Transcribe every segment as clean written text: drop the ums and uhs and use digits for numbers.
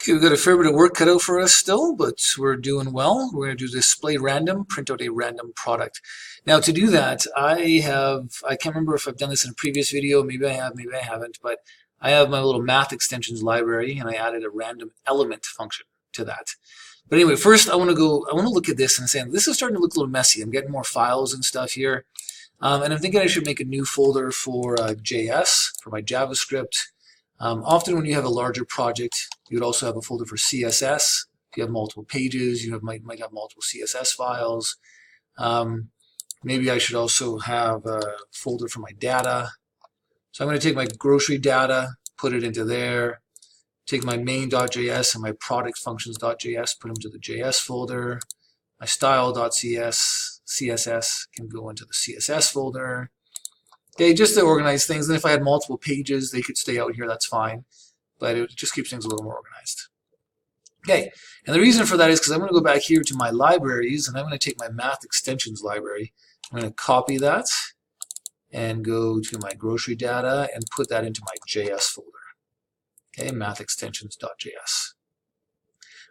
Okay, we've got a fair bit of work cut out for us still, but we're doing well. We're going to do display random, print out a random product. Now to do that, I can't remember if I've done this in a previous video, maybe I have, maybe I haven't, but I have my little math extensions library and I added a random element function to that. But anyway, first I want to look at this and say, this is starting to look a little messy. I'm getting more files and stuff here. And I'm thinking I should make a new folder for JS, for my JavaScript. Often when you have a larger project, you would also have a folder for CSS. If you have multiple pages, you might have multiple CSS files. Maybe I should also have a folder for my data. So I'm going to take my grocery data, put it into there, take my main.js and my product functions.js, put them to the JS folder. My style.css can go into the CSS folder. Okay, just to organize things. And if I had multiple pages, they could stay out here, that's fine. But it just keeps things a little more organized. Okay, and the reason for that is because I'm going to go back here to my libraries, and I'm going to take my math extensions library. I'm going to copy that and go to my grocery data and put that into my JS folder. Okay, mathextensions.js.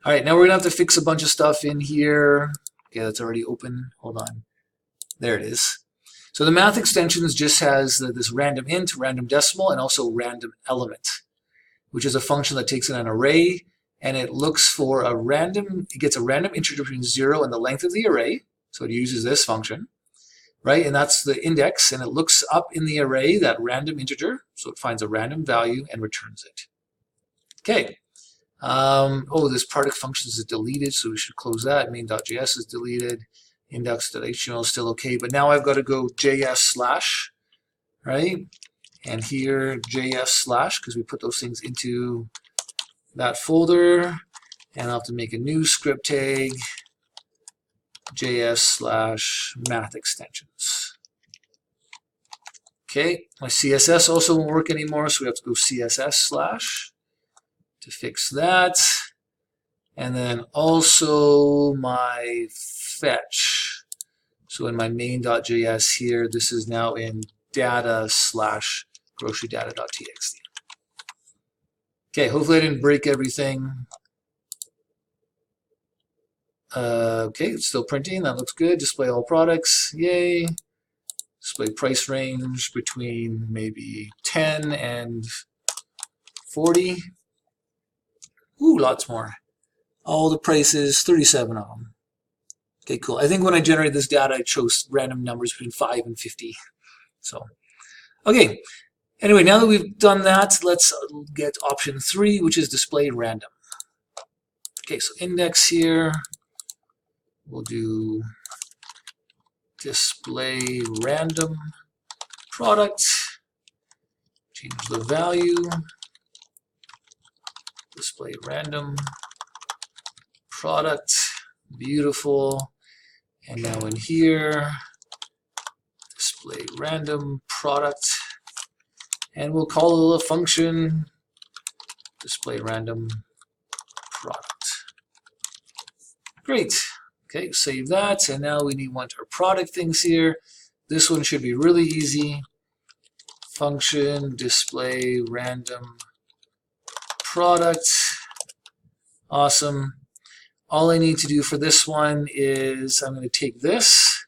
All right, now we're going to have to fix a bunch of stuff in here. Okay, that's already open. Hold on. There it is. So the math extensions just has this random int, random decimal, and also random element, which is a function that takes in an array, and it looks for a random, it gets a random integer between 0 and the length of the array. So it uses this function, right? And that's the index, and it looks up in the array, that random integer, so it finds a random value and returns it. Okay. Oh, this product functions is deleted, so we should close that. Main.js is deleted. Index.html is still okay, but now I've got to go JS/, right? And here JS/, because we put those things into that folder, and I'll have to make a new script tag, JS/math extensions. Okay, my CSS also won't work anymore, so we have to go CSS/ to fix that. And then also my fetch. So in my main.js here, this is now in data/grocerydata.txt. Okay, hopefully I didn't break everything. Okay, it's still printing. That looks good. Display all products. Yay. Display price range between maybe 10 and 40. Ooh, lots more. All the prices, 37 of them. Okay, cool. I think when I generated this data, I chose random numbers between 5 and 50. So, okay. Anyway, now that we've done that, let's get option 3, which is display random. Okay, so index here. We'll do display random product. Change the value. Display random product. Beautiful. And now in here, display random product. And we'll call a function display random product. Great. Okay, save that. And now we want our product things here. This one should be really easy. Function display random product. Awesome. All I need to do for this one is I'm going to take this.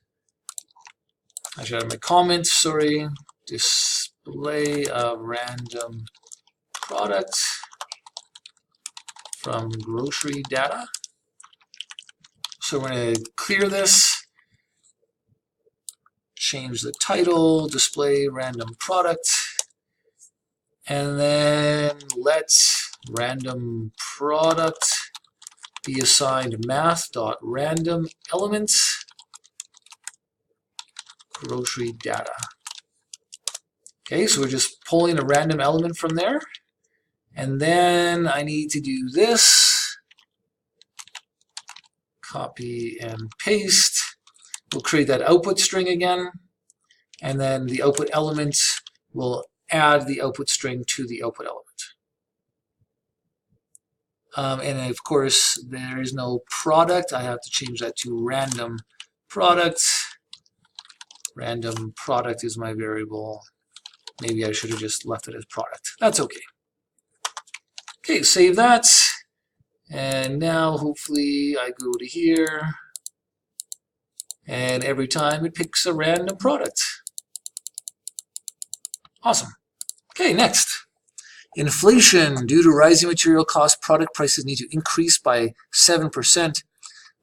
I should have my comment, sorry. Display a random product from grocery data. So we're going to clear this. Change the title, display random product. And then let's random product be assigned math.random elements grocery data. Okay, so we're just pulling a random element from there. And then I need to do this. Copy and paste. We'll create that output string again. And then the output element will add the output string to the output element. And of course, there is no product. I have to change that to random product. Random product is my variable. Maybe I should have just left it as product. That's okay. Okay, save that. And now hopefully I go to here, and every time it picks a random product. Awesome. Okay, next. Inflation. Due to rising material costs, product prices need to increase by 7%.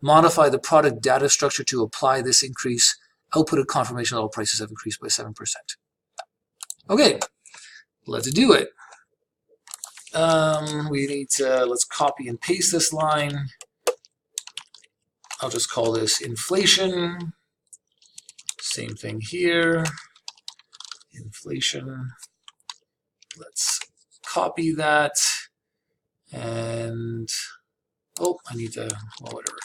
Modify the product data structure to apply this increase. Output a confirmation that all prices have increased by 7%. Okay, let's do it. We need to, let's copy and paste this line. I'll just call this inflation. Same thing here. Inflation. Let's copy that. And, oh, I need to, well, whatever.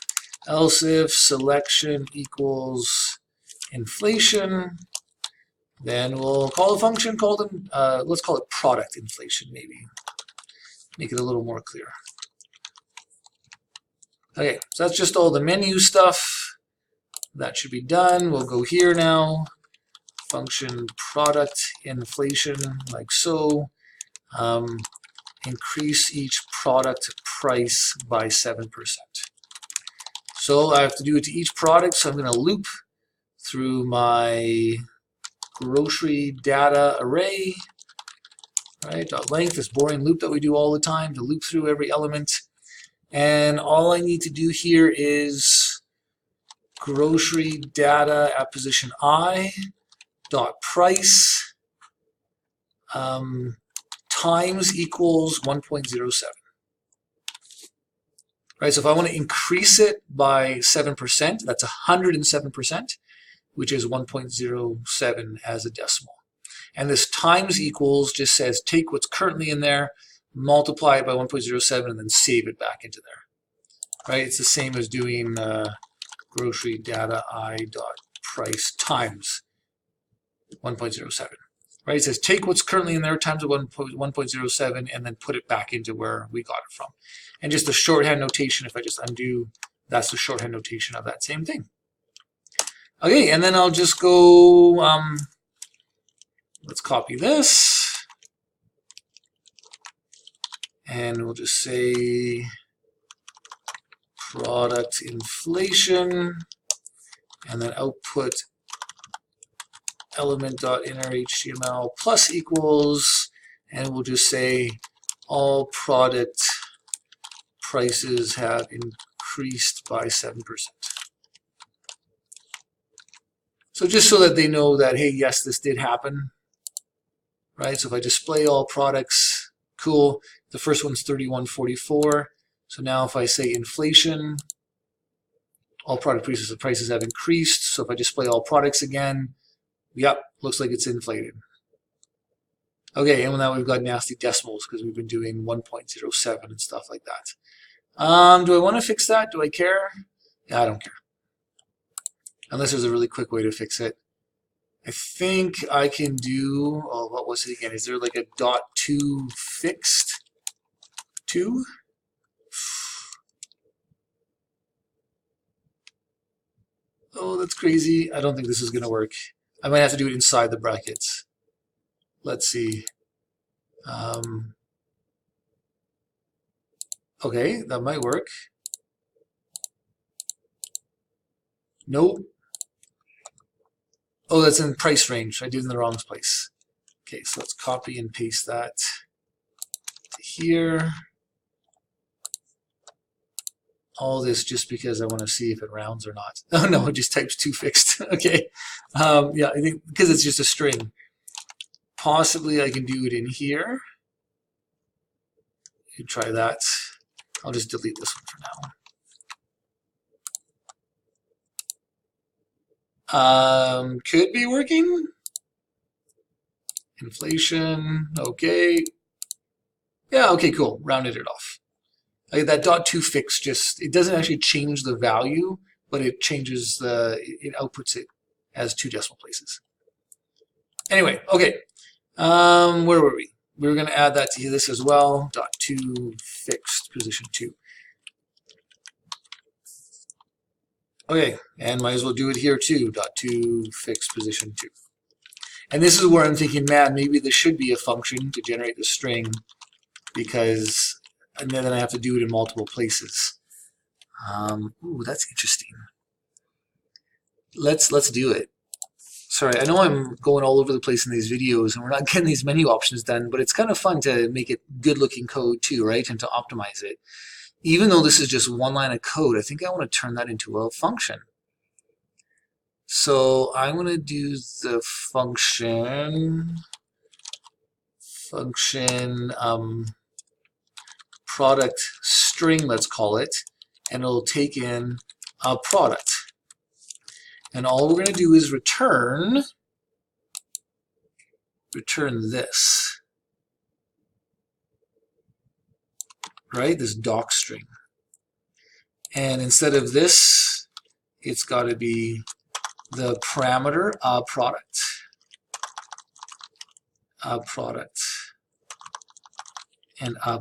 Else if selection equals inflation, then we'll call a function called, let's call it product inflation maybe. Make it a little more clear. Okay, so that's just all the menu stuff. That should be done. We'll go here now. Function product inflation, like so. Increase each product price by 7%. So I have to do it to each product, so I'm going to loop through my grocery data array. Right, dot length, this boring loop that we do all the time to loop through every element. And all I need to do here is grocery data at position I dot price times equals 1.07. Right, so if I want to increase it by 7%, that's 107%, which is 1.07 as a decimal. And this times equals just says take what's currently in there, multiply it by 1.07, and then save it back into there. Right? It's the same as doing grocery data I dot price times 1.07. Right? It says take what's currently in there times 1.07 and then put it back into where we got it from. And just the shorthand notation, if I just undo, that's the shorthand notation of that same thing. Okay, and then I'll just go, let's copy this. And we'll just say product inflation, and then output element.innerHTML plus equals, and we'll just say all product prices have increased by 7%. So just so that they know that, hey, yes, this did happen, right? So if I display all products, cool. The first one's 31.44. So now if I say inflation, all product prices have increased. So if I display all products again, yep, looks like it's inflated. Okay, and now we've got nasty decimals because we've been doing 1.07 and stuff like that. Do I want to fix that? Do I care? Yeah, I don't care. Unless there's a really quick way to fix it. I think I can do, oh, what was it again? Is there like a .2 fixed 2? Oh, that's crazy. I don't think this is going to work. I might have to do it inside the brackets. Let's see. Okay, that might work. Nope. Oh, that's in price range. I did it in the wrong place. Okay, so let's copy and paste that to here. All this just because I want to see if it rounds or not. Oh no, it just types 2 fixed. Okay. Yeah, I think because it's just a string. Possibly I can do it in here. You try that. I'll just delete this one for now. Could be working. Inflation, okay. Yeah, okay, cool. Rounded it off. Like that .2 fix just, it doesn't actually change the value, but it changes it outputs it as 2 decimal places. Anyway, okay. Where were we? We were going to add that to this as well. .2 fixed position 2. Okay, and might as well do it here too. .2 fixed position 2. And this is where I'm thinking, man, maybe this should be a function to generate the string, because and then I have to do it in multiple places. Ooh, that's interesting. Let's do it. Sorry, I know I'm going all over the place in these videos and we're not getting these menu options done, but it's kind of fun to make it good-looking code too, right? And to optimize it. Even though this is just one line of code, I think I want to turn that into a function. So I'm going to do the function product string, let's call it, and it'll take in a product. And all we're going to do is return this, right? This doc string. And instead of this, it's got to be the parameter product. And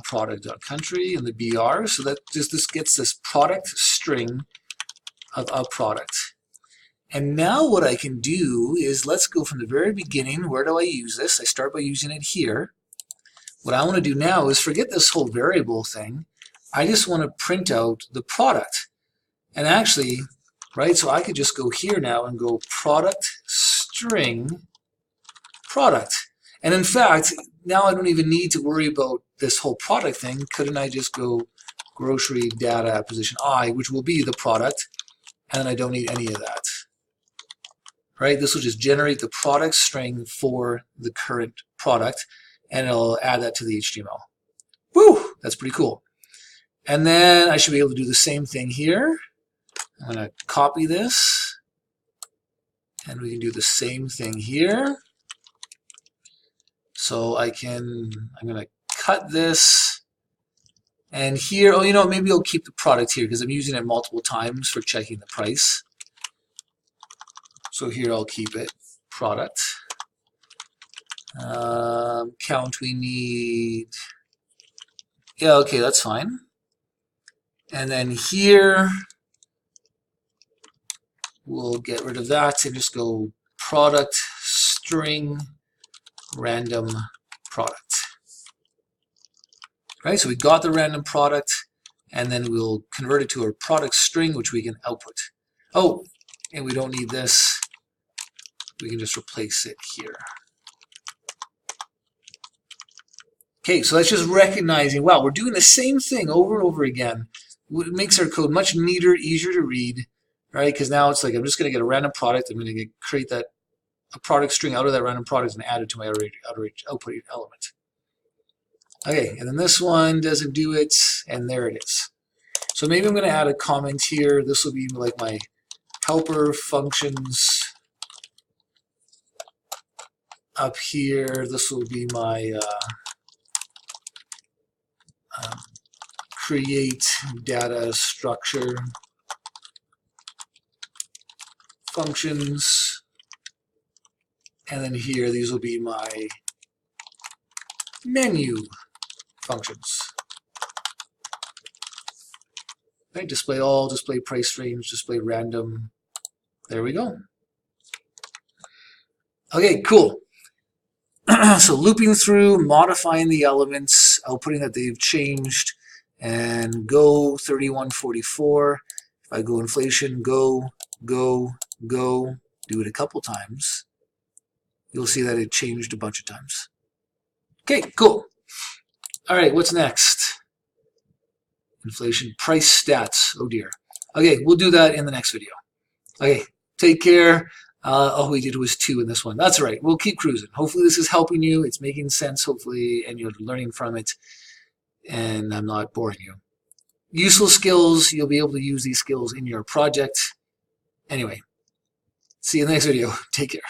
product.country and the BR. So that just this gets this product string of a product. And now what I can do is, let's go from the very beginning. Where do I use this? I start by using it here. What I want to do now is forget this whole variable thing. I just want to print out the product. And actually, right, so I could just go here now and go product string product. And in fact, now I don't even need to worry about this whole product thing. Couldn't I just go grocery data position I, which will be the product, and then I don't need any of that. Right? This will just generate the product string for the current product, and it'll add that to the HTML. Woo! That's pretty cool. And then I should be able to do the same thing here. I'm going to copy this, and we can do the same thing here. So I'm going to cut this, and here, oh, you know, maybe I'll keep the product here because I'm using it multiple times for checking the price. So here I'll keep it, product. Count we need, yeah, okay, that's fine. And then here, we'll get rid of that and just go product string random product. Right, so we got the random product, and then we'll convert it to a product string, which we can output. Oh, and we don't need this. We can just replace it here. Okay, so that's just recognizing, wow, we're doing the same thing over and over again. It makes our code much neater, easier to read, right? Because now it's like I'm just going to get a random product. I'm going to create a product string out of that random product and add it to my output element. Okay, and then this one doesn't do it, and there it is. So maybe I'm going to add a comment here. This will be like my helper functions. Up here, this will be my create data structure functions. And then here, these will be my menu functions. Right, display all, display price range, display random. There we go. Okay, cool. So looping through, modifying the elements, outputting that they've changed, and go 3144. If I go inflation, go, do it a couple times, you'll see that it changed a bunch of times. Okay, cool. All right, what's next? Inflation price stats. Oh dear. Okay, we'll do that in the next video. Okay, take care. All we did was 2 in this one. That's all right. We'll keep cruising. Hopefully this is helping you. It's making sense, hopefully, and you're learning from it, and I'm not boring you. Useful skills. You'll be able to use these skills in your project. Anyway, see you in the next video. Take care.